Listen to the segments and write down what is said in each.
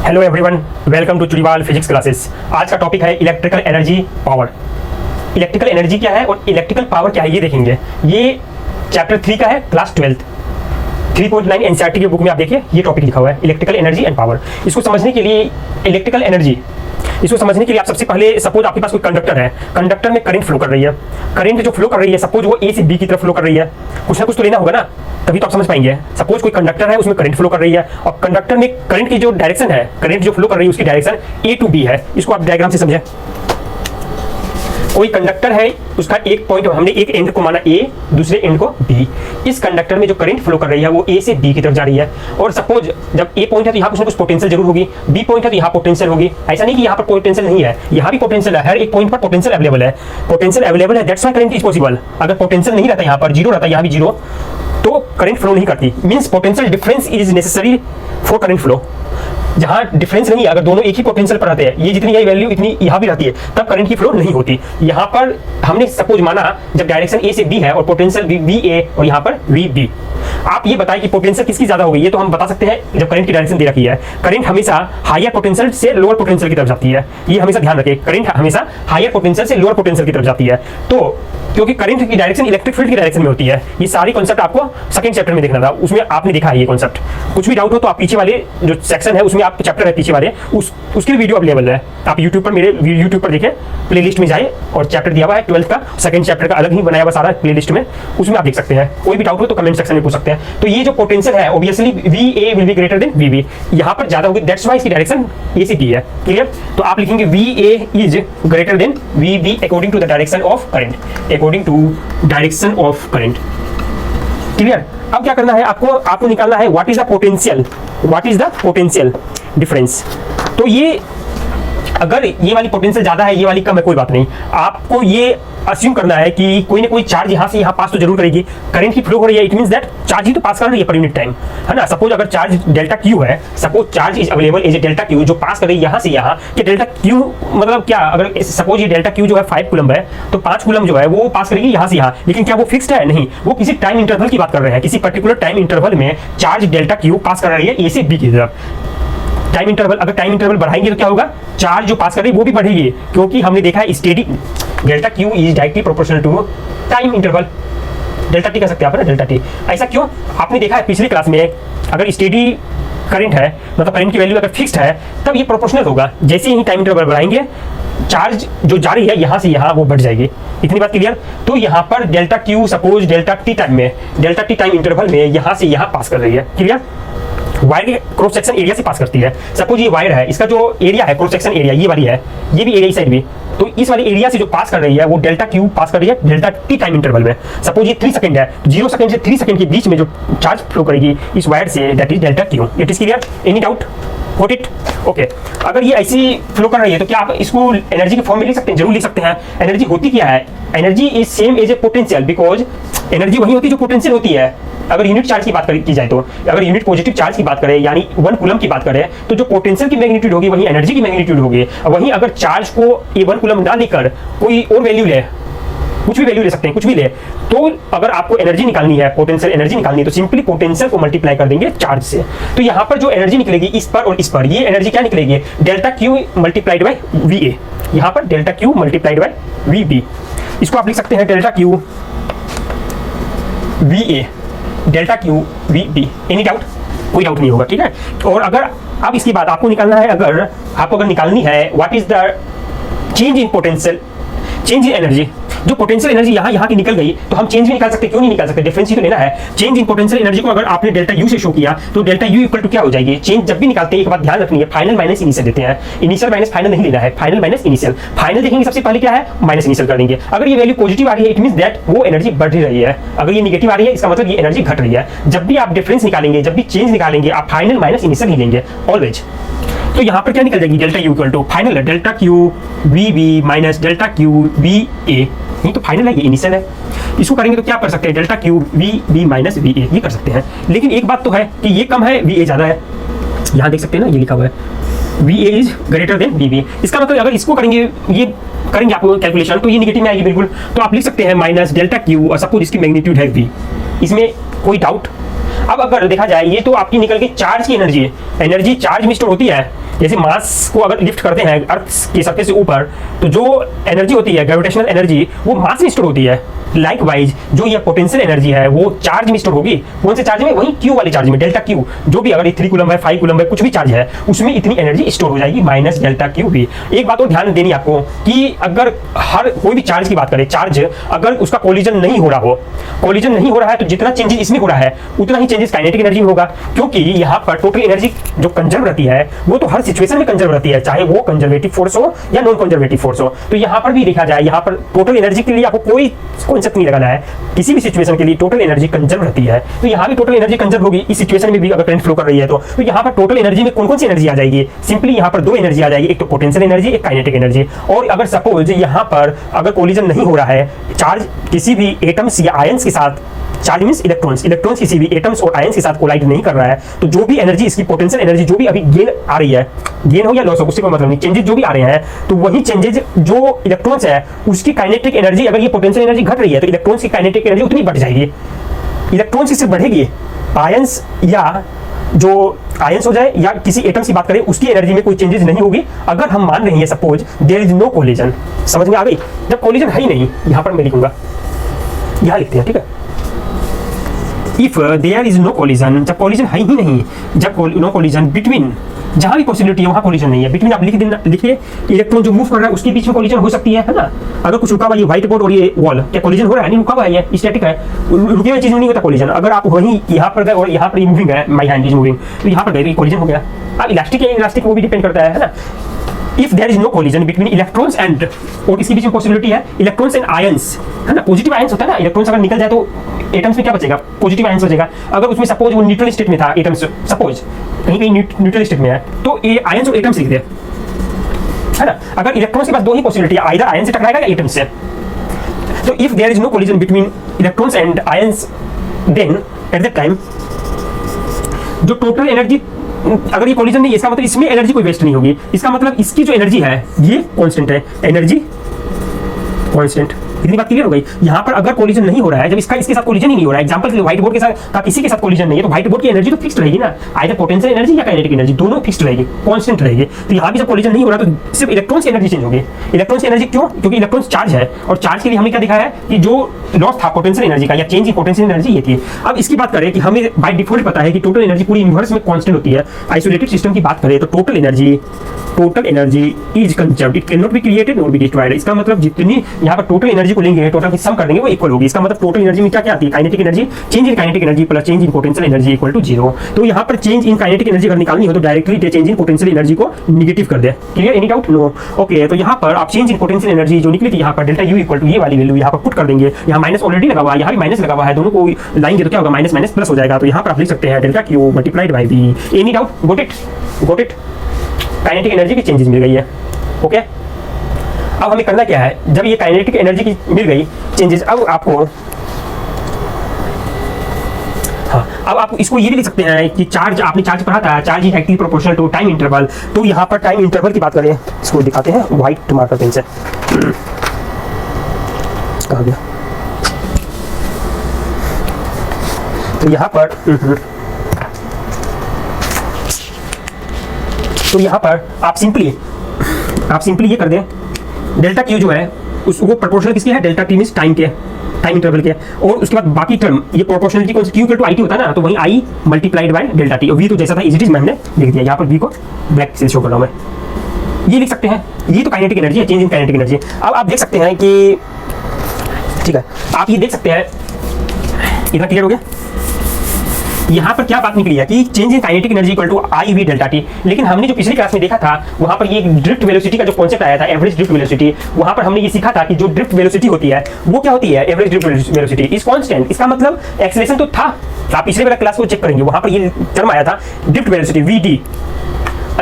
Hello everyone, welcome to Churiwal physics classes. आज का topic है electrical energy power. Electrical energy क्या है और इलेक्ट्रिकल पावर क्या है ये देखेंगे। ये चैप्टर 3 का है, क्लास 12 3.9 एनसीईआरटी की बुक में आप देखिए ये टॉपिक लिखा हुआ है, इलेक्ट्रिकल एनर्जी एंड पावर। इसको समझने के लिए इलेक्ट्रिकल एनर्जी, इसको समझने के लिए आप सबसे पहले सपोज आपके पास कोई कंडक्टर है, कंडक्टर में करंट फ्लो कर रही है। करंट जो फ्लो कर रही है, सपोज वो ए से बी की तरफ फ्लो कर रही है, कुछ ना कुछ तो लेना होगा ना, तभी तो आप समझ पाएंगे। सपोज कोई कंडक्टर है, उसमें करंट फ्लो कर रही है और कंडक्टर में करंट की जो डायरेक्शन है, करंट जो फ्लो कर रही है उसकी डायरेक्शन ए टू बी है। इसको आप डायग्राम से समझें। कोई कंडक्टर है, उसका एक पॉइंट, हमने एक एंड को माना ए, दूसरे एंड को बी। इस कंडक्टर में जो करंट फ्लो कर रही है वो ए से बी की तरफ जा रही है। और सपोज जब ए पॉइंट है तो यहाँ कुछ ना कुछ पोटेंशियल जरूर होगी, बी पॉइंट है तो यहाँ पोटेंशियल होगी। ऐसा नहीं कि यहाँ पर पोटेंशियल नहीं है, यहाँ भी पोटेंशियल है। हर एक पॉइंट पर पोटेंशियल अवेलेबल है, पोटेंशियल अवेलेबल है, that's why current is possible. अगर पोटेंशियल नहीं रहता, यहाँ पर जीरो रहता, यहाँ भी जीरो, तो करंट फ्लो नहीं करती। Means potential difference is necessary for current flow. जहां डिफरेंस नहीं है, अगर दोनों एक ही पोटेंशियल पर रहते हैं, ये जितनी यही वैल्यू इतनी यहाँ भी रहती है, तब करंट की फ्लो नहीं होती। यहाँ पर हमने सपोज माना जब डायरेक्शन ए से बी है और पोटेंशियल वी ए और यहाँ पर वी बी। आप ये बताएं कि पोटेंशियल किसकी ज्यादा होगी। ये तो हम बता सकते हैं जब करंट की डायरेक्शन दे रखी है। करंट हमेशा हायर पोटेंशियल से लोअर पोटेंशियल की तरफ जाती है, ये हमेशा ध्यान रखें। करंट हमेशा हायर पोटेंशियल से लोअर पोटेंशियल की तरफ जाती है। तो क्योंकि करंट की डायरेक्शन इलेक्ट्रिक फील्ड की डायरेक्शन में होती है। ये सारी कॉन्सेप्ट आपको सेकंड चैप्टर में देखना था, उसमें आपने देखा है ये कॉन्सेप्ट। कुछ भी डाउट हो तो आप पीछे वाले जो सेक्शन है उसमें, आप चैप्टर है पीछे वाले, उसके वीडियो अवेलेबल है। आप यूट्यूब पर, मेरे यूट्यूब पर देखें, प्लेलिस्ट में जाए और चैप्टर दिया हुआ है 12 का, सेकंड चैप्टर का अलग ही बनाया हुआ सारा प्लेलिस्ट में, उसमें आप देख सकते हैं। कोई भी डाउट हो तो कमेंट सेक्शन में पूछ सकते हैं। तो ये जो पोटेंशियल है obviously V A will be greater than V B, यहाँ पर ज्यादा होगी, दैट्स व्हाई इसकी डायरेक्शन ए से बी है। क्लियर? तो आप लिखेंगे V A is greater than V B according to the direction of current, according to direction of current. Clear? अब क्या करना है आपको निकालना है what is the potential, what is the potential difference. तो ये अगर ये वाली पोटेंशियल ज्यादा है, ये वाली कम है, कोई बात नहीं। आपको ये अस्यूम करना है कि कोई ना कोई चार्ज यहाँ से यहाँ पास तो जरूर करेगी। करंट की फ्लो हो रही है, इट मींस दैट चार्ज ही तो पास कर रही है पर यूनिट टाइम, है ना। सपोज अगर चार्ज डेल्टा क्यू है, suppose charge is available as a delta Q, जो पास कर रही है यहाँ से यहाँ, कि डेल्टा क्यू मतलब क्या, अगर सपोज ये डेल्टा क्यू जो है 5 कूलम है, तो 5 कूलम जो है वो पास करेगी यहाँ से यहाँ। लेकिन क्या वो फिक्स्ड है? नहीं, वो किसी टाइम इंटरवल की बात कर रहे हैं। किसी पर्टिकुलर टाइम इंटरवल में चार्ज डेल्टा क्यू पास कर रही है ए से बी की तरफ। टाइम इंटरवल, अगर टाइम इंटरवल बढ़ाएंगे तो क्या होगा, चार्ज जो पास कर रही है वो भी बढ़ेगी, क्योंकि हमने देखा है steady delta Q is directly proportional to time interval. Delta T कह सकते हैं आप, ना डेल्टा टी। ऐसा क्यों? आपने देखा है पिछली क्लास में, अगर स्टेडी करंट है, मतलब करंट की वैल्यू अगर फिक्स्ड है, तब ये प्रोपोर्शनल होगा। जैसे ही टाइम इंटरवल बढ़ाएंगे, चार्ज जो जा रही है यहाँ से यहाँ वो बढ़ जाएगी। इतनी बात क्लियर? तो यहाँ पर delta Q suppose delta T time में, डेल्टा टी टाइम इंटरवल में यहाँ से यहाँ पास कर रही है। क्लियर? वायर के क्रॉस सेक्शन एरिया से पास करती है। सपोज ये वायर है, इसका जो एरिया है, क्रॉस सेक्शन एरिया ये वाली है, ये भी एरिया इस साइड भी, तो इस वाली एरिया से जो पास कर रही है वो डेल्टा क्यू पास कर रही है डेल्टा टी टाइम इंटरवल में। सपोज ये 3 सेकंड है, 0 सेकंड से 3 सेकंड के बीच में जो चार्ज फ्लो करेगी इस वायर से, that is delta Q. It is clear? Any doubt? Got it? Okay. अगर ये ऐसी फ्लो कर रही है तो क्या आप इसको एनर्जी के फॉर्म में लिख सकते हैं? जरूर लिख सकते हैं। एनर्जी होती क्या है? Energy is same as a potential, because energy वही होती है जो पोटेंशियल होती है। अगर यूनिट चार्ज की बात की जाए, तो अगर यूनिट पॉजिटिव चार्ज की बात करें, यानी 1 कूलम की बात करें, तो जो पोटेंशियल की मैग्नीट्यूड होगी वही एनर्जी की मैग्नीट्यूड होगी। वहीं अगर चार्ज को ये 1 कूलम ना लेकर कोई और वैल्यू ले, कुछ भी वैल्यू ले सकते हैं, कुछ भी ले, तो अगर आपको एनर्जी निकालनी है, पोटेंशियल एनर्जी निकालनी है, तो सिंपली पोटेंशियल को मल्टीप्लाई कर देंगे चार्ज से। तो यहाँ पर जो एनर्जी निकलेगी इस पर और इस पर, ये एनर्जी क्या निकलेगी? Delta Q multiplied by V A. यहाँ पर delta Q multiplied by V B. इसको आप लिख सकते हैं delta Q V A, delta Q V B. Any doubt? कोई डाउट नहीं होगा, ठीक है। और अगर अब इसकी बात आपको निकालना है, अगर निकालनी है what is the change in potential, change in energy. जो पोटेंशियल एनर्जी यहाँ की निकल गई, तो हम चेंज भी निकाल सकते, क्यों नहीं निकाल सकते? डिफरेंस ही तो लेना है। चेंज इन पोटेंशियल एनर्जी को अगर आपने डेल्टा यू से शो किया, तो डेल्टा यू इक्वल टू क्या हो जाएगी? चेंज जब भी निकालते हैं एक बात ध्यान रखनी है, फाइनल माइनस इनिशियल देते हैं। इनिशियल माइनस फाइनल नहीं लेना है, फाइनल माइनस इनिशियल। फाइनल देखेंगे सबसे पहले क्या है, माइनस इनिशियल कर देंगे। अगर ये वैल्यू पॉजिटिव आ रही है, इट मींस दैट वो एनर्जी बढ़ रही है। अगर ये नेगेटिव आ रही है, इसका मतलब ये एनर्जी घट रही है। जब भी आप डिफरेंस निकालेंगे, जब भी चेंज निकालेंगे, आप फाइनल माइनस इनिशियल ही लेंगे ऑलवेज। तो यहाँ पर क्या निकल जाएगी? Delta U equal to final है delta Q V B minus delta Q V A. नहीं तो फाइनल है, ये इनिशियल है। इसको करेंगे तो क्या कर सकते हैं? Delta Q V B minus V A, ये कर सकते हैं। लेकिन एक बात तो है कि ये कम है, वी ए ज्यादा है। यहाँ देख सकते हैं ना, ये लिखा हुआ है V A is greater than V B. इसका मतलब अगर इसको करेंगे, ये करेंगे आपको कैलकुलेशन, तो ये निगेटिव में आएगी बिल्कुल। तो आप लिख सकते हैं माइनस डेल्टा क्यू, और सपोज इसकी मैग्नीट्यूड है वी। इसमें कोई डाउट? अब अगर देखा जाए, ये तो आपकी निकल गई चार्ज की एनर्जी। एनर्जी चार्ज में स्टोर होती है, जैसे मास को अगर लिफ्ट करते हैं अर्थ की सरफेस से ऊपर, तो जो एनर्जी होती है ग्रेविटेशनल एनर्जी, वो मास में स्टोर होती है। लाइक वाइज जो ये पोटेंशियल एनर्जी है वो चार्ज में स्टोर होगी। कौन से चार्ज में? वही क्यू वाले चार्ज में, डेल्टा क्यू। जो भी अगर 3 कूलम है, 5 कूलम है, कुछ भी चार्ज है, उसमें इतनी एनर्जी स्टोर हो जाएगी, माइनस डेल्टा क्यू भी। एक बात और ध्यान देनी आपको कि अगर हर कोई भी चार्ज की बात करें, चार्ज अगर उसका कोलिजन नहीं हो रहा हो, कोलिजन नहीं हो रहा है, तो जितना चेंजेस इसमें हो रहा है उतना ही चेंजेस काइनेटिक एनर्जी में होगा। क्योंकि यहाँ पर टोटल एनर्जी जो कंजर्व रहती है वो तो हर सिचुएशन में कंजर्व रहती है, चाहे वो कंजर्वेटिव फोर्स हो या नॉन कंजर्वेटिव फोर्स हो। तो यहाँ पर भी देखा जाए, यहाँ पर टोटल एनर्जी के लिए आपको कोई कॉन्सेप्ट नहीं लगाना है, किसी भी सिचुएशन के लिए टोटल एनर्जी कंजर्व रहती है। तो यहाँ भी टोटल एनर्जी कंजर्व होगी, इस सिचुएशन में भी अगर करंट फ्लो कर रही है तो यहाँ पर टोटल एनर्जी में कौन कौन सी एनर्जी आ जाएगी? सिंपली यहाँ पर 2 एनर्जी आ जाएगी, एक तो पोटेंशियल एनर्जी, एक काइनेटिक एनर्जी। और अगर सपोज यहाँ पर अगर कोलिजन नहीं हो रहा है, चार्ज किसी भी एटम्स या आयंस के साथ, चार्ज मींस इलेक्ट्रॉन्स, इलेक्ट्रॉन्स किसी भी एटम्स और आयंस के साथ कोलाइड नहीं कर रहा है, तो जो भी एनर्जी इसकी पोटेंशियल एनर्जी जो भी अभी गेन आ रही है, गेन हो या लॉस हो उससे कोई मतलब नहीं, चेंजेस जो भी आ रहे हैं, तो वही चेंजेस जो इलेक्ट्रॉन्स है उसकी काइनेटिक एनर्जी, अगर ये पोटेंशियल एनर्जी घट रही है तो इलेक्ट्रॉन्स की काइनेटिक एनर्जी उतनी बढ़ जाएगी। इलेक्ट्रॉन्स इससे बढ़ेगी, आयंस या जो आयंस हो जाए या किसी एटम्स की बात करें उसकी एनर्जी में कोई चेंजेस नहीं होगी, अगर हम मान रहे हैं suppose there is no collision. समझ में आ गई? जब कोलिजन है ही नहीं, यहां पर मैं लिखूंगा, यहां लिखते हैं, ठीक है। If there is no collision, जब कोलिजन है ही नहीं, जब नो कोलिजन बिटवीन, जहां भी पॉसिबिलिटी है वहां कोलिजन नहीं है, बिटवीन आप लिख देना, लिखिए इलेक्ट्रॉन जो मूव कर रहा है उसके बीच में कोलिजन हो सकती है ना। अगर कुछ रुका हुआ, ये व्हाइट बोर्ड और ये वॉल, क्या कोलिजन हो रहा है? नहीं, रुका हुआ है, ये स्टैटिक है, रुके हुए चीज में नहीं होता कोलिजन। अगर आप वहीं यहाँ पर गए और यहाँ पर मूविंग है, माई हैंड इज मूविंग, तो यहाँ पर गए तो कोलिजन हो गया। अब इलास्टिक या इलास्टिक वो भी डिपेंड करता है ना। If there is no collision between electrons and, और इसके बीच में पॉसिबिलिटी है इलेक्ट्रॉन्स एंड आयंस, है ना। पॉजिटिव आयंस होता है ना, इलेक्ट्रॉन्स अगर निकल जाए तो एटम्स में क्या बचेगा? पॉजिटिव आयंस बचेगा। अगर उसमें सपोज वो न्यूट्रल स्टेट में था एटम्स, सपोज कहीं कहीं न्यूट्रल स्टेट में है, तो ये आयंस और एटम्स लिख दे, है ना। अगर इलेक्ट्रॉन्स के पास 2 ही पॉसिबिलिटी है, आइदर आयंस से टकराएगा या एटम्स से। तो if there is no collision between electrons and ions, then at that time जो टोटल एनर्जी, अगर ये कोलिजन नहीं है इसका मतलब इसमें एनर्जी कोई वेस्ट नहीं होगी, इसका मतलब इसकी जो एनर्जी है ये कांस्टेंट है, एनर्जी कांस्टेंट। इतनी बात क्लियर हो गई। यहाँ पर अगर कोलिजन नहीं हो रहा है, जब इसका इसके साथ कोलिजन ही नहीं हो रहा है, एग्जांपल के लिए व्हाइट बोर्ड के साथ का किसी के साथ कोलिजन नहीं है, तो व्हाइट बोर्ड की एनर्जी तो फिक्स्ड रहेगी ना, आइदर पोटेंशियल एनर्जी या काइनेटिक एनर्जी, दोनों फिक्स्ड रहेगी, कांस्टेंट रहेगी। तो यहाँ भी जब कोलिजन नहीं हो रहा तो सिर्फ इलेक्ट्रॉन्स की एनर्जी चेंज होगी। इलेक्ट्रॉन्स की एनर्जी क्यों? क्योंकि इलेक्ट्रॉन्स चार्ज है, और चार्ज के लिए हमने क्या दिखाया है कि जो लॉस था पोटेंशियल एनर्जी का या चेंज इन पोटेंशियल एनर्जी ये थी। अब इसकी बात करें कि हमें बाय डिफॉल्ट पता है कि टोटल एनर्जी पूरी यूनिवर्स में कांस्टेंट होती है। आइसोलेटेड सिस्टम की बात करें तो total energy is conserved, it can not be created not be destroyed. इसका मतलब जितनी यहाँ पर टोटल एनर्जी को लेंगे, टोटल की सम कर देंगे वो इक्वल होगी। इसका मतलब टोटल एनर्जी में क्या क्या आती है? Kinetic energy, change in kinetic energy plus change in potential energy equal to 0। तो यहाँ पर चेंज इन काइनेटिक एनर्जी अगर निकालनी हो तो directly change in potential energy को नेगेटिव कर दे। Clear? Any doubt? No. Okay, तो यहाँ पर आप चेंज इन पोटेंशियल एनर्जी जो निकली थी यहाँ पर डेल्टा यू इक्वल टू ये वाली वैल्यू यहाँ पर पुट कर देंगे। यहाँ माइनस ऑलरेडी लगा हुआ है, यहाँ भी माइनस लगा हुआ है, दोनों को लाएंगे तो क्या होगा? माइनस माइनस प्लस हो जाएगा। तो यहाँ पर आप लिख सकते हैं delta Q multiplied by V. Any doubt? Got it? Got it? Kinetic energy की चेंजेस मिल गई है। ओके, अब हमें करना क्या है? जब ये काइनेटिक एनर्जी की मिल गई चेंजेस, अब आपको, हाँ, अब आप इसको ये भी लिख सकते हैं कि चार्ज, आपने चार्ज पढ़ा था, charge is directly proportional to time interval. तो यहाँ पर टाइम इंटरवल की बात करें, इसको दिखाते हैं व्हाइट मार्कर पेन से। कहाँ गया? तो यहाँ पर आप सिंपली ये कर दें, डेल्टा क्यू जो है उसको प्रोपोर्शनल किसकी है? डेल्टा टी मींस टाइम के, टाइम इंटरवल के। और उसके बाद बाकी टर्म, ये प्रोपोर्शनलिटी कौन सी? Q equal to I T होता है ना, तो वही I multiplied by delta T. और वी तो जैसा था इज इट इज, मैंने लिख दिया। यहाँ पर वी को ब्लैक से शो कर रहा हूँ मैं, ये लिख सकते हैं। ये तो काइनेटिक एनर्जी है, चेंज इन काइनेटिक एनर्जी। अब आप देख सकते हैं कि, ठीक है, आप ये देख सकते हैं, इतना क्लियर हो गया? यहाँ पर क्या बात निकली है कि change in kinetic energy equal to I V delta T. लेकिन हमने जो पिछली क्लास में देखा था वहां पर ये ड्रिफ्ट वेलोसिटी का जो कॉन्सेप्ट आया था, एवरेज ड्रिफ्ट वेलोसिटी, वहां पर हमने ये सीखा था कि जो ड्रिफ्ट वेलोसिटी होती है वो क्या होती है? Average drift velocity is constant. इसका मतलब एक्सेलरेशन तो था, आप पिछले वाला क्लास को चेक करेंगे, वहां पर ये टर्म आया था ड्रिफ्ट वेलोसिटी वी डी,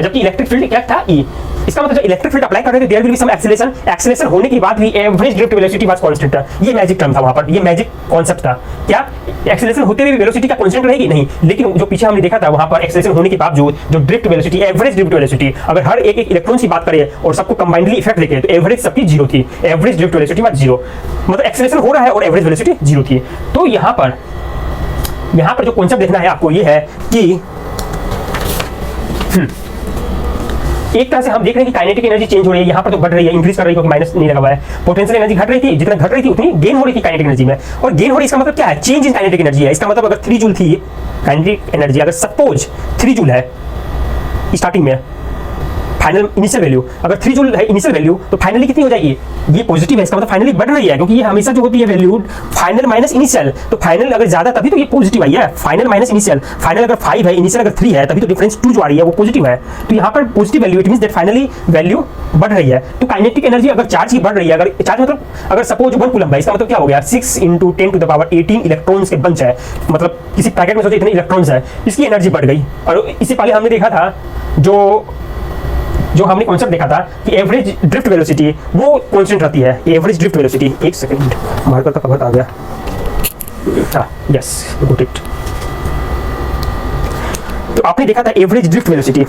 जबकि इलेक्ट्रिक फील्ड क्या था? ई। इसका मतलब इलेक्ट्रिक फील्ड अप्लाई कर रहे थे, there will be some acceleration, acceleration होने के बाद भी average drift velocity was constant था। ये मैजिक टर्म था वहां पर, ये मैजिक कॉन्सेप्ट था। क्या एक्सेलरेशन होते हुए भी वेलोसिटी का कांस्टेंट रहेगी? नहीं। लेकिन जो पीछे हमने देखा था वहां पर एक्सेलरेशन होने के बावजूद जो drift velocity, average drift velocity, अगर हर एक इलेक्ट्रॉन की बात करें और सबको कंबाइंडली इफेक्ट देखें तो एवरेज सबकी 0 थी। एवरेज ड्रिफ्ट वेलोसिटी वाज 0, मतलब एक्सेलरेशन हो रहा है और एवरेज वेलोसिटी 0 थी। तो यहाँ पर जो कॉन्सेप्ट देखना है आपको ये है कि एक तरह से हम देख रहे हैं कि काइनेटिक एनर्जी चेंज हो रही है, यहाँ पर तो बढ़ रही है, इंक्रीज कर रही है क्योंकि माइनस नहीं लगा हुआ है। पोटेंशियल एनर्जी घट रही थी, जितना घट रही थी उतनी गेन हो रही थी काइनेटिक एनर्जी में, और गेन हो रही इसका मतलब क्या है, चेंज इन काइनेटिक एनर्जी है। इसका मतलब अगर 3 जूल थी काइनेटिक एनर्जी, अगर सपोज 3 जूल है स्टार्टिंग में फाइनल इनिशियल वैल्यू, अगर 3 जूल है इनिशियल वैल्यू, तो फाइनली कितनी हो जाएगी, ये पॉजिटिव है, इसका मतलब फाइनली बढ़ रही है, क्योंकि ये हमेशा जो होती है वैल्यू फाइनल माइनस इनिशियल, तो फाइनल अगर ज्यादा तभी तो ये पॉजिटिव आई है, फाइनल माइनस इनिशियल, फाइनल अगर 5 है इनिशियल अगर 3 है तभी तो डिफरेंस 2 जो आ रही है वो पॉजिटिव है। तो यहाँ पर positive value it means that finally value बढ़ रही है। तो काइनेटिक एनर्जी अगर चार्ज की बढ़ रही है, अगर चार्ज मतलब अगर सपोज 1 कूलम है, इसका मतलब क्या हो गया, 6 × 10⁻18 इलेक्ट्रॉन्स के बंच है, मतलब किसी पैकेट में सोचो इतने इलेक्ट्रॉन्स है, इसकी एनर्जी बढ़ गई। और इससे पहले हमने देखा था जो हमने कॉन्सेप्ट देखा था कि एवरेज ड्रिफ्ट वेलोसिटी वो कांस्टेंट रहती है, एवरेज ड्रिफ्ट वेलोसिटी। एक सेकंड, मार्कर का कवर आ गया, हाँ यस गुड इट। तो आपने देखा था average drift velocity,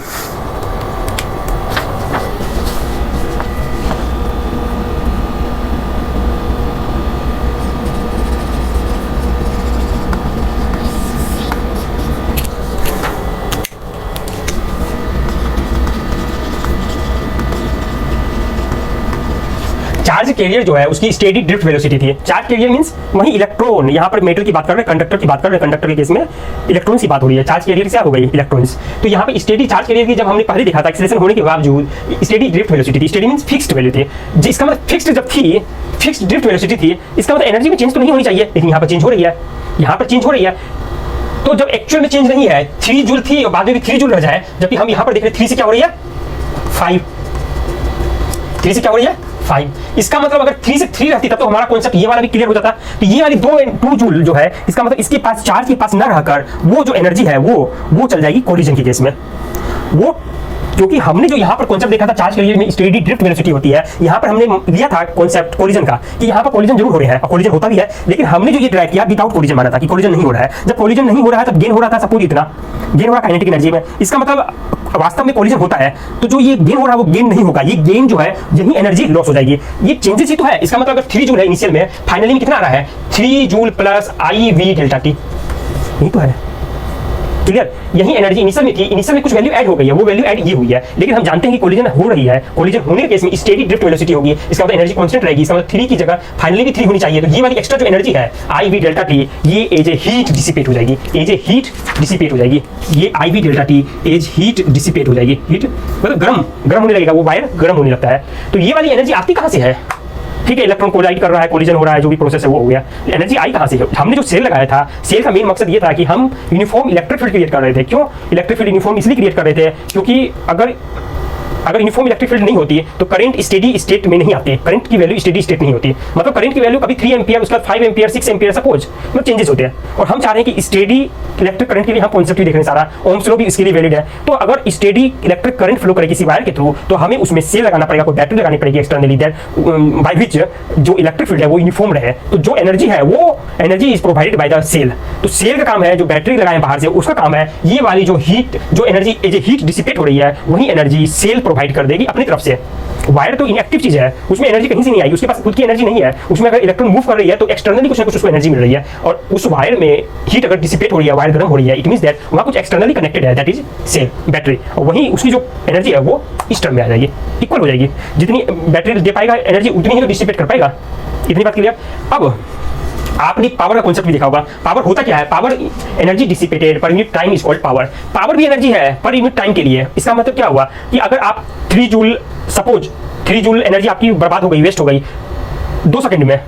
charge carrier जो है उसकी स्टेडी ड्रिफ्ट वेलोसिटी थी। चार्ज कैरियर मींस वही इलेक्ट्रॉन, यहाँ पर मेटल की बात कर रहे हैं, कंडक्टर की बात कर रहे हैं, कंडक्टर के केस में इलेक्ट्रॉन्स की बात हो रही है, चार्ज कैरियर क्या हो गई, इलेक्ट्रॉन्स। तो यहाँ पे स्टेडी चार्ज कैरियर की जब हमने पहले देखा था एक्सेलरेशन होने के बावजूद स्टेडी ड्रिफ्ट वेलोसिटी थी। स्टेडी मींस फिक्स्ड वैल्यू थी, जिसका मतलब फिक्स्ड जब थी, फिक्स्ड ड्रिफ्ट वेलोसिटी थी, इसका मतलब एनर्जी में चेंज तो नहीं होनी चाहिए, लेकिन यहाँ पर चेंज हो रही है, यहाँ पर चेंज हो रही है। तो जब एक्चुअल में चेंज नहीं है, 3 जूल थी और बाद में भी 3 जूल रह जाए, जबकि हम यहाँ पर देख रहे हैं 3 से क्या हो रही है 5, 3 से क्या हो रही है 5। इसका मतलब अगर 3 से 3 रहती तब तो हमारा कॉन्सेप्ट ये वाला भी क्लियर हो जाता। तो ये वाली 2 जूल जो है, इसका मतलब इसके पास चार्ज के पास न रहकर वो जो एनर्जी है वो चल जाएगी कोलिजन के केस में। वो क्योंकि हमने जो यहाँ पर कॉन्सेप्ट देखा था चार्ज कैरियर में स्टेडी ड्रिफ्ट वेलोसिटी होती है, यहाँ पर हमने लिया था कॉन्सेप्ट कोलिजन का कि यहाँ पर कोलिजन जरूर हो रहे हैं, कोलिजन होता भी है, लेकिन हमने जो ये ट्राई किया विदाउट कोलिजन माना था कि कोलिजन नहीं हो रहा है। जब कोलिजन नहीं हो रहा है तब गेन हो रहा था, सपोज इतना गेन हो रहा है काइनेटिक एनर्जी में, इसका मतलब वास्तव में कोलिजन होता है। तो जो ये गेन हो रहा है वो गेन नहीं होगा, ये गेन जो है यही एनर्जी लॉस हो जाएगी। ये चेंजेस ही तो है। इसका मतलब अगर 3 जूल है इनिशियल में, फाइनली में कितना आ रहा है 3 joule plus IV delta T, यही तो है क्लियर। यही एनर्जी इनिशियल में थी, इनिशियल में कुछ वैल्यू ऐड हो गई है, वो वैल्यू ऐड ये हुई है, लेकिन हम जानते हैं कि कोलिजन हो रही है, कोलिजन होने के केस में स्टेडी ड्रिफ्ट वेलोसिटी होगी, इसका मतलब एनर्जी कांस्टेंट रहेगी, इसका मतलब 3 की जगह फाइनली भी 3 होनी चाहिए। तो ये वाली एक्स्ट्रा जो एनर्जी है IV डेल्टा टी, ये एज ए हीट डिसिपेट हो जाएगी, एज ए हीट डिसिपेट हो जाएगी, ये IV delta T as heat dissipate हो जाएगी। हीट मतलब गर्म होने लगेगा, वो वायर गर्म होने लगता है। तो ये वाली एनर्जी आती कहाँ से है, ठीक है, इलेक्ट्रॉन कोलाइड कर रहा है, कोलिजन हो रहा है, जो भी प्रोसेस है वो हो गया, एनर्जी आई कहाँ से। हमने जो सेल लगाया था, सेल का मेन मकसद ये था कि हम यूनिफॉर्म इलेक्ट्रिक फील्ड क्रिएट कर रहे थे। क्यों इलेक्ट्रिक फील्ड यूनिफॉर्म इसलिए क्रिएट कर रहे थे, क्योंकि अगर यूनिफॉर्म इलेक्ट्रिक फील्ड नहीं होती तो करंट स्टेडी स्टेट में नहीं आते, करंट की वैल्यू स्टेडी स्टेट नहीं होती, मतलब करंट की वैल्यू कभी 3 एम्पियर, उसके बाद 5 एम्पियर, 6 एम्पियर सपोज मतलब चेंजेस होते हैं। और हम चाह रहे हैं कि स्टेडी इलेक्ट्रिक करंट के लिए हम कॉन्सेप्ट भी देख रहे हैं सारा, ओम्स लॉ भी इसके लिए वैलिड है। तो अगर स्टेडी इलेक्ट्रिक करंट फ्लो करे किसी वायर के थ्रू, तो हमें उसमें सेल लगाना पड़ेगा, कोई बैटरी लगानी पड़ेगी एक्सटर्नली, दैट बाय विच जो इलेक्ट्रिक फील्ड है वो यूनिफॉर्म रहे। तो जो एनर्जी है वो energy is provided by the cell. तो सेल का काम है, जो बैटरी लगाए बाहर से उसका काम है, ये वाली जो हीट, जो energy as a heat dissipate हो रही है, वही एनर्जी सेल प्रोवाइड कर देगी अपनी तरफ से। वायर तो इनएक्टिव चीज है, उसमें एनर्जी कहीं से नहीं आई, उसके पास खुद की एनर्जी नहीं है, उसमें अगर इलेक्ट्रॉन मूव कर रही है तो एक्सटर्नली कुछ ना कुछ उसको एनर्जी मिल रही है, और उस वायर में हीट अगर डिसिपेट हो रही है, वायर गर्म हो रही है, इट मींस दैट वहां कुछ एक्सटर्नली कनेक्टेड है, दैट इज सेल बैटरी, और वहीं उसकी जो एनर्जी है वो इस टर्म में आ जाएगी, इक्वल हो जाएगी। जितनी बैटरी दे पाएगा एनर्जी उतनी ही तो डिसिपेट कर पाएगा। इतनी बात क्लियर। अब आपने पावर का कॉन्सेप्ट भी देखा होगा। पावर होता क्या है, पावर एनर्जी डिसिपेटेड पर unit time is called power. Power भी एनर्जी है पर यूनिट टाइम के लिए। इसका मतलब क्या हुआ कि अगर आप 3 जूल, सपोज 3 जूल एनर्जी आपकी बर्बाद हो गई, वेस्ट हो गई 2 सेकंड में,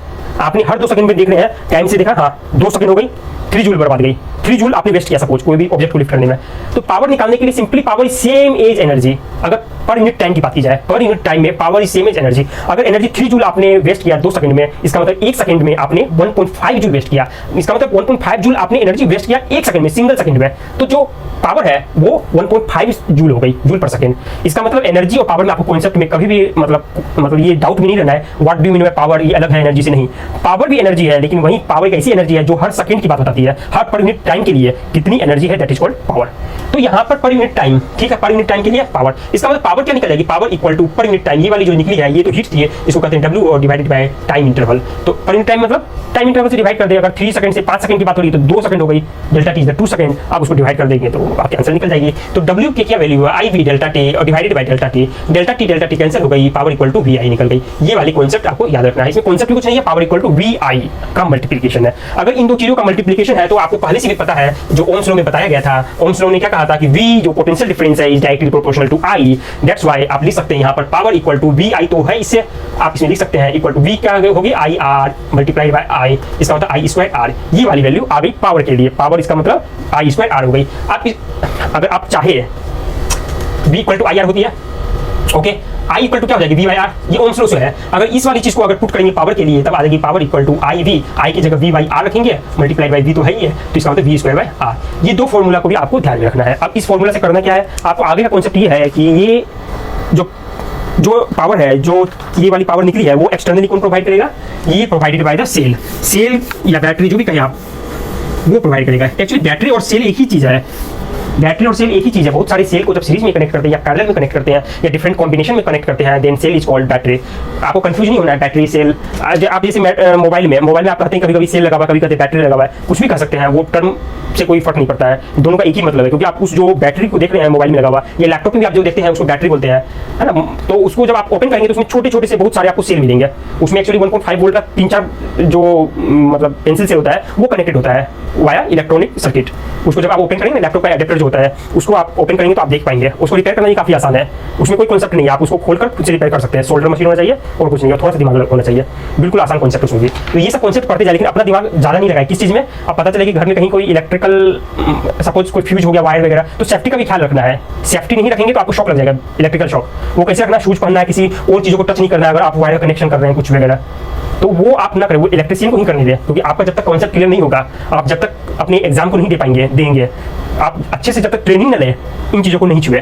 आपने हर 2 सेकंड में देख रहे हैं टाइम से देखा, हाँ 2 सेकंड हो गई, 3 जूल बर्बाद गई, 3 जूल आपने वेस्ट किया सपोज कोई भी ऑब्जेक्ट को लिफ्ट करने में। तो पावर निकालने के लिए simply power same as energy, अगर पर यूनिट टाइम की बात की जाए, पर यूनिट टाइम में पावर सेम एज एनर्जी। अगर एनर्जी 3 जूल आपने वेस्ट किया 2 सेकंड में, इसका मतलब 1 सेकंड में आपने 1.5 जूल वेस्ट किया, इसका मतलब 1.5 जूल आपने एनर्जी वेस्ट किया 1 सेकंड में, सिंगल सेकंड में। तो जो पावर है वो 1.5 जूल हो गई, जूल पर सेकंड। इसका मतलब एनर्जी और पावर में आपको कॉन्सेप्ट में कभी भी मतलब ये डाउट भी नहीं रहना है, what do you mean by power, ये अलग है एनर्जी से नहीं। पावर भी एनर्जी है, लेकिन वही पावर एक ऐसी एनर्जी है जो हर सेकंड की बात बताती है, हर पर यूनिट टाइम के लिए कितनी एनर्जी है, दैट इज कॉल्ड पावर। तो यहाँ पर यूनिट टाइम, ठीक है, पर यूनिट टाइम के लिए पावर। इसका मतलब पावर पावर क्या निकल जाएगी, power equal to per unit time, ये वाली जो निकली है ये तो हीट थी, इसको कहते हैं डब्ल्यू और डिवाइडेड बाय टाइम इंटरवल। तो पर यूनिट टाइम मतलब टाइम इंटरवल से डिवाइड कर दे, अगर 3 सेकंड से 5 सेकंड की बात हो रही है तो 2 सेकंड हो गई, delta T is the 2 second, आप उसको डिवाइड कर देंगे तो आपकी आंसर निकल जाएगी। तो डब्ल्यू की क्या वैल्यू है, आई वी डेल्टा टी और divided by delta T cancel हो गई, पावर इक्वल टू वी आई निकल गई। ये वाली कॉन्सेप्ट आपको याद रखना है, इसमें कॉन्सेप्ट कुछ नहीं है, पावर इक्वल टू वी आई का मल्टीप्लिकेशन है। अगर इन दो चीजों का मल्टीप्लिकेशन है तो आपको पहले से भी पता है, जो ओम्स लॉ में बताया गया था, ओम्स लॉ ने क्या कहा था कि V जो पोटेंशियल डिफरेंस है is directly proportional to I, that's why आप लिख सकते हैं यहाँ पर power equal to V I तो है, इससे आप इसमें लिख सकते हैं इक्वल टू वी क्या होगी आई आर मल्टीप्लाइड बाय आई, इसका मतलब आई स्क्वायर आर, ये वाली वैल्यू आ गई पावर के लिए, पावर इसका मतलब आई स्क्वायर आर हो गई। अगर आप चाहे V equal to I R होती है, ओके, आई इक्वल टू क्या हो जाएगी वी बाई आर, ये ओम्स लॉ से है। अगर इस वाली चीज को अगर पुट करेंगे पावर के लिए तब आ जाएगी power equal to I V, I की जगह वी बाई आर रखेंगे, मल्टीप्लाई बाई वी तो है ही है, तो इसका मतलब वी स्क्वायर बाई आर। ये दो फॉर्मूला को भी आपको ध्यान में रखना है। अब इस फॉर्मूला से करना क्या है, आपको आगे का कॉन्सेप्ट ये है कि ये जो पावर है, जो ये वाली पावर निकली है वो एक्सटर्नली कौन प्रोवाइड करेगा, ये प्रोवाइडेड बाय द सेल या बैटरी जो भी कहें आप, वो प्रोवाइड करेगा। एक्चुअली बैटरी और सेल एक ही चीज है, बैटरी और सेल एक ही चीज है। बहुत सारे सेल को जब सीरीज में कनेक्ट करते हैं या पैरेलल में कनेक्ट करते हैं या डिफरेंट कॉम्बिनेशन में कनेक्ट करते हैं, then cell is called battery. आपको कंफ्यूज नहीं होना है बैटरी सेल। आप जैसे मोबाइल में आप कहते हैं कभी कभी सेल लगा हुआ, कभी कहते हैं बैटरी लगा हुआ है, कुछ भी कह सकते हैं, वो टर्म से कोई फर्क नहीं पड़ता है, दोनों का एक ही मतलब है। क्योंकि आप उस जो बैटरी को देख रहे हैं मोबाइल में लगा हुआ या लैपटॉप में भी आप जो देखते हैं उसको बैटरी बोलते हैं, है ना। तो उसको जब आप ओपन करेंगे तो उसमें छोटे छोटे से बहुत सारे आपको सेल मिलेंगे। उसमें एक्चुअली 1.5 वोल्ट का 3-4 जो मतलब पेंसिल सेल होता है वो कनेक्टेड होता है वाया इलेक्ट्रॉनिक सर्किट। उसको जब आप ओपन करेंगे, लैपटॉप का एडेप्टर जो होता है उसको आप ओपन करेंगे तो आप देख पाएंगे। उसको रिपेयर करना भी काफी आसान है, उसमें कोई कॉन्सेप्ट नहीं है, आप उसको खोलकर खुद से रिपेयर कर सकते हैं। सोल्डर मशीन होना चाहिए और कुछ नहीं, थोड़ा सा दिमाग होना चाहिए, बिल्कुल आसान कॉन्सेप्ट उसमें भी। तो ये सब कॉन्सेप्ट पढ़ते जाए, लेकिन अपना दिमाग ज्यादा नहीं लगाए किस चीज में। अब पता चले कि घर में कहीं कोई इलेक्ट्रिकल सपोज कोई फ्यूज हो गया वायर वगैरह, तो सेफ्टी का भी ख्याल रखना है। सेफ्टी नहीं रखेंगे तो आपको शॉक लग जाएगा, इलेक्ट्रिकल शॉक। वो कैसे रखना है, शूज पहनना है, किसी और चीजों को टच नहीं करना है। अगर आप वायर कनेक्शन कर रहे हैं कुछ वगैरह तो वो आप ना करें, वो इलेक्ट्रिशियन को ही करने दें, क्योंकि आपका जब तक कॉन्सेप्ट क्लियर नहीं होगा, आप जब तक अपने एग्जाम को नहीं देंगे, आप अच्छे से जब तक ट्रेनिंग न लें, इन चीज़ों को नहीं छुए,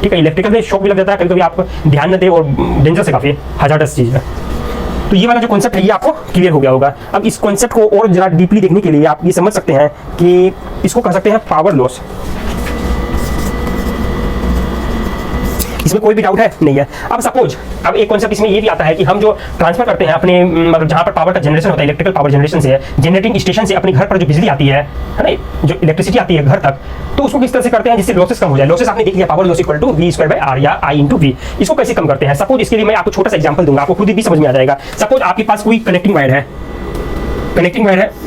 ठीक है। इलेक्ट्रिकल में शॉक भी लग जाता है, कभी कभी आप ध्यान न दें और डेंजरस है, काफ़ी हजार्डस चीज़ है। तो ये वाला जो कॉन्सेप्ट है ये आपको क्लियर हो गया होगा। अब इस कॉन्सेप्ट को और जरा डीपली देखने के लिए आप ये समझ सकते हैं कि इसको कह सकते हैं पावर लॉस। इसमें कोई भी डाउट है नहीं है। अब सपोज अब एक कॉन्सेप्ट इसमें ये भी आता है कि हम जो ट्रांसफर करते हैं अपने मतलब जहाँ पर पावर का जनरेशन होता है, इलेक्ट्रिकल पावर जनरेशन से, जनरेटिंग स्टेशन से अपने घर पर जो बिजली आती है ना, जो इलेक्ट्रिसिटी आती है घर तक, तो उसको किस तरह से करते हैं जिससे लॉसेस कम हो जाए। लॉसेस आपने देख लिया, power loss equal to V square by R या आई इंटू वी। इसको कैसे कम करते हैं, सपोज इसके लिए मैं आपको छोटा सा एग्जाम्पल दूंगा, आपको खुद भी समझ में आ जाएगा। सपोज आपके पास कोई कनेक्टिंग वायर है,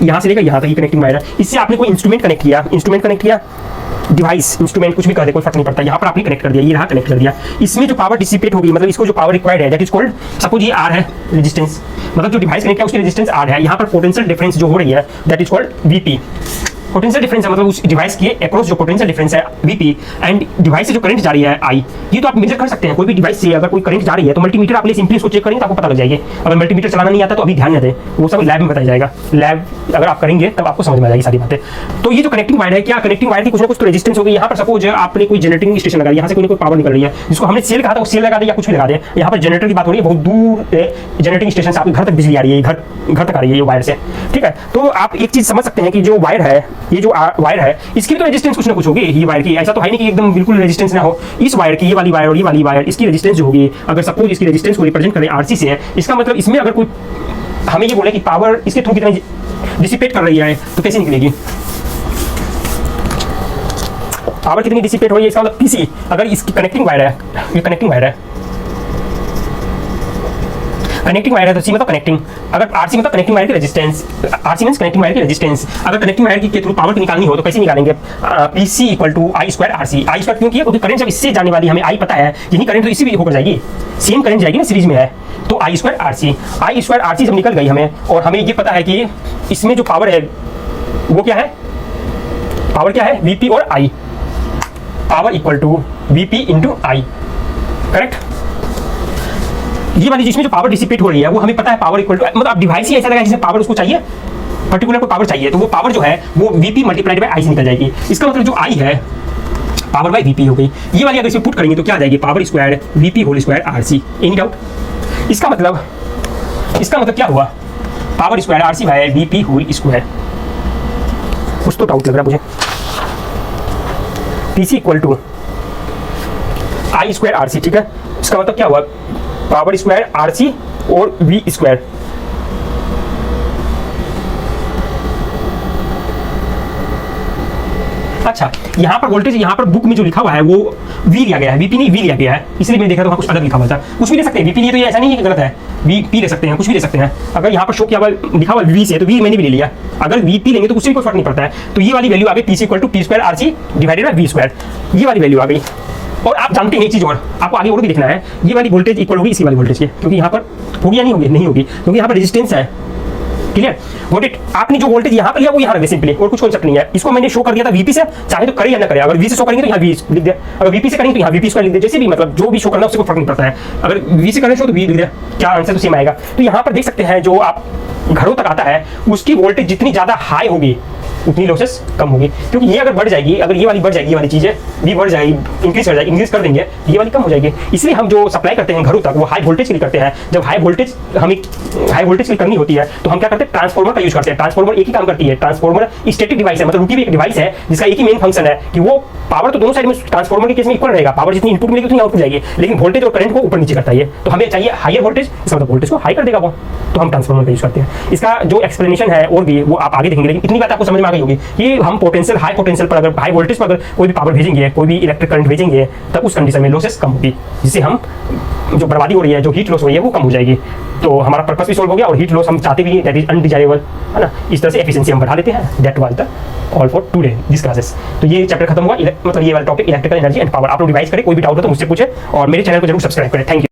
यहाँ से लेकर यहाँ तक कनेक्टिंग वायर है, इससे आपने कोई इंस्ट्रूमेंट कनेक्ट किया, डिवाइस, इंस्ट्रूमेंट कुछ भी कर दे, कोई फर्क नहीं पड़ता। यहाँ पर आपने कनेक्ट कर दिया, ये रहा कनेक्ट कर दिया। इसमें जो पावर डिसिपेट होगी, मतलब इसको जो पावर रिक्वायर्ड है, दैट इज कॉल्ड, सपोज ये आर है रेजिस्टेंस, मतलब जो डिवाइस कनेक्ट है उसकी रेजिस्टेंस आर है। यहाँ पर पोटेंशियल डिफरेंस जो हो रही है that is called VP. Potential difference है मतलब उस डिवाइस के अक्रॉस जो पोटेंशियल डिफरेंस है वीपी, एंड डिवाइस से जो करंट जा रही है आई। ये तो आप मेजर कर सकते हैं, कोई भी डिवाइस से अगर कोई करंट जा रही है तो मल्टीमीटर आप ले सिंपली उसको चेक करेंगे तो आपको पता लग जाएगी। अगर मल्टीमीटर चलाना नहीं आता तो अभी ध्यान न दें, वो सब लैब में बताया जाएगा। लैब अगर आप करेंगे तब आपको समझ में आ जाएगी सारी बातें। तो ये जो कनेक्टिंग वायर है, क्या कनेक्टिंग वायर की कुछ ना कुछ तो रेजिस्टेंस होगी। यहाँ पर सपोज आपने कोई जनरेटिंग स्टेशन लगा, यहाँ से कोई पावर निकल रही है, जिसको हमने सेल कहा था वो सेल लगा दे या कुछ भी लगा दे। यहाँ पर जनरेटर की बात हो रही है, बहुत दूर जनरेटिंग स्टेशन से आपके घर तक बिजली आ रही है, घर तक आ रही है ये वायर से, ठीक है। तो आप एक चीज समझ सकते हैं कि जो वायर है, ये जो वायर है, इसकी तो रेजिस्टेंस कुछ ना कुछ होगी। ये वायर की ऐसा तो है नहीं कि एकदम बिल्कुल रेजिस्टेंस ना हो। इस वायर की, ये वाली वायर और ये वाली वायर, इसकी रेजिस्टेंस जो होगी, अगर सपोज इसकी रेजिस्टेंस को रिप्रेजेंट करें आरसी से है, इसका मतलब इसमें अगर कोई हमें ये बोले कि पावर इसके थ्रू कितनी डिसिपेट कर रही है, तो कैसे निकलेगी पावर कितनी डिसिपेट हो रही है, इसका मतलब पीसी। अगर इसकी कनेक्टिंग वायर है, ये कनेक्टिंग वायर है, कनेक्टिंग वायर है तो सी मतलब कनेक्टिंग, अगर आरसी मतलब कनेक्टिंग वायर की resistance, RC means connecting wire की रेजिस्टेंस। अगर कनेक्टिंग वायर के थ्रू पावर निकालनी हो तो कैसे निकालेंगे, PC equal to I square RC. I square क्यों किया, क्योंकि करंट जब इससे जाने वाली हमें आई पता है, यही करंट तो इससे भी होकर जाएगी, सेम करंट जाएगी ना, सीरीज में है, तो आई स्क्वायर आरसी जब निकल गई हमें, और हमें ये पता है कि इसमें जो पावर है वो क्या है, पावर क्या है, वीपी और आई, power equal to V P into I, correct. ये वाली जिसमें जो पावर डिसिपेट हो रही है वो हमें पता है, पावर इक्वल टू, मतलब आप डिवाइस ही ऐसा लगा जिसमें पावर उसको चाहिए, पर्टिकुलर को पावर चाहिए, तो वो पावर जो है वो वीपी मल्टीप्लाइड बाय आई से निकल जाएगी। इसका मतलब जो आई है पावर बाय वीपी हो गई। ये वाली अगर इसे पुट करेंगे तो क्या आ जाएगी, power square VP whole square RC. Any doubt, इसका मतलब क्या हुआ, power square RC by VP whole square. कुछ तो डाउट लग रहा है मुझे। PC equal to I square R C, ठीक है। इसका मतलब क्या हुआ, पावर स्क्वायर आर सी और वी स्क्वायर। अच्छा, यहाँ पर वोल्टेज, यहाँ पर बुक में जो लिखा हुआ है वो वी लिया गया है, वीपी नहीं वी लिया गया है, इसलिए मैंने देखा तो वहाँ कुछ अलग लिखा हुआ था। कुछ भी ले सकते हैं, वीपी लिए तो ये ऐसा नहीं है कि गलत है, वीपी ले सकते हैं, कुछ भी ले सकते हैं। अगर यहाँ पर शो किया हुआ लिखा हुआ वी से है तो वी मैंने भी ले लिया। अगर वीपी लेंगे तो उससे भी कोई फर्क नहीं पड़ता है। तो ये वाली वैल्यू आ गई P equal to P square R C divided by V square, ये वाली वैल्यू आ गई। और आप जानते हैं एक चीज और, आपको आगे और भी देखना है, ये वाली वोल्टेज इक्वल होगी इसी वाली वोल्टेज के, क्योंकि यहाँ पर होगी या नहीं होगी, नहीं होगी, क्योंकि यहाँ पर रेजिस्टेंस है। Clear, got it. आपने जो वोल्टेज यहाँ पर लिया वो यहाँ रख दे सिंपली, और कुछ कॉन्सेप्ट नहीं है। इसको मैंने शो कर दिया था वीपी से, चाहे तो करे या ना करे। अगर वी से शो करेंगे तो यहाँ वी लिख दे, अगर वीपी से करेंगे तो यहाँ वीपी स्क्वायर लिख दे, जैसे भी, मतलब जो भी शो करना है उससे कोई फर्क नहीं पड़ता है। अगर वी से करें शो तो वी लिख दे, क्या आंसर तो सेम आएगा। तो यहाँ पर देख सकते हैं जो आप घरों तक आता है उसकी वोल्टेज जितनी ज्यादा हाई होगी उतनी लॉसेस कम होगी, क्योंकि ये अगर बढ़ जाएगी, अगर ये वाली बढ़ जाएगी, ये वाली चीजें भी बढ़ जाएगी, इंक्रीज कर जाएगी, इंक्रीज कर देंगे, ये वाली कम हो जाएगी। इसलिए हम जो सप्लाई करते हैं घरों तक वो हाई वोल्टेज के लिए करते हैं। जब हाई वोल्टेज हमें हाई वोल्टेज के लिए करनी होती है तो हम क्या करते हैं, ट्रांसफार्मर का यूज करते हैं। ट्रांसफार्मर एक ही काम करती है, ट्रांसफार्मर स्टैटिक डिवाइस है, मतलब रुकी हुई एक डिवाइस है जिसका एक ही मेन फंक्शन है कि वो पावर तो दोनों साइड में ट्रांसफार्मर के केस में इक्वल रहेगा, पावर जितनी इनपुट मिलेगी उतनी आउटपुट जाएगी, लेकिन वोल्टेज और करंट को ऊपर नीचे करता है। तो हमें चाहिए हायर वोल्टेज, इसका मतलब वोल्टेज को हाई कर देगा वो, तो हम ट्रांसफार्मर का यूज करते हैं। इसका जो एक्सप्लेनेशन है और भी वो आप आगे देखेंगे, लेकिन इतनी बात आपको समझ में आ गई होगी कि हम पोटेंशियल, हाई पोटेंशियल पर, अगर हाई वोल्टेज पर अगर कोई भी पावर भेजेंगे, कोई भी इलेक्ट्रिक करंट भेजेंगे, तब उस कंडीशन में लॉसेस कम होगी, जिससे हम जो बर्बादी हो रही है, जो हीट लॉस हो रही है वो कम हो जाएगी। तो हमारा पर्पस भी सोल्व हो गया और हीट लॉस हम चाहते भी, दैट इज अनडिजायरेबल, है ना। इस तरह से एफिशिएंसी हम बढ़ा देते हैं। That was the all for today this classes. तो ये चैप्टर खत्म हुआ, मतलब ये वाला topic electrical energy and power. आप लोग रिवाइज करें, कोई भी डाउट हो तो मुझसे पूछे और मेरे चैनल को जरूर सब्सक्राइब करें। Thank you.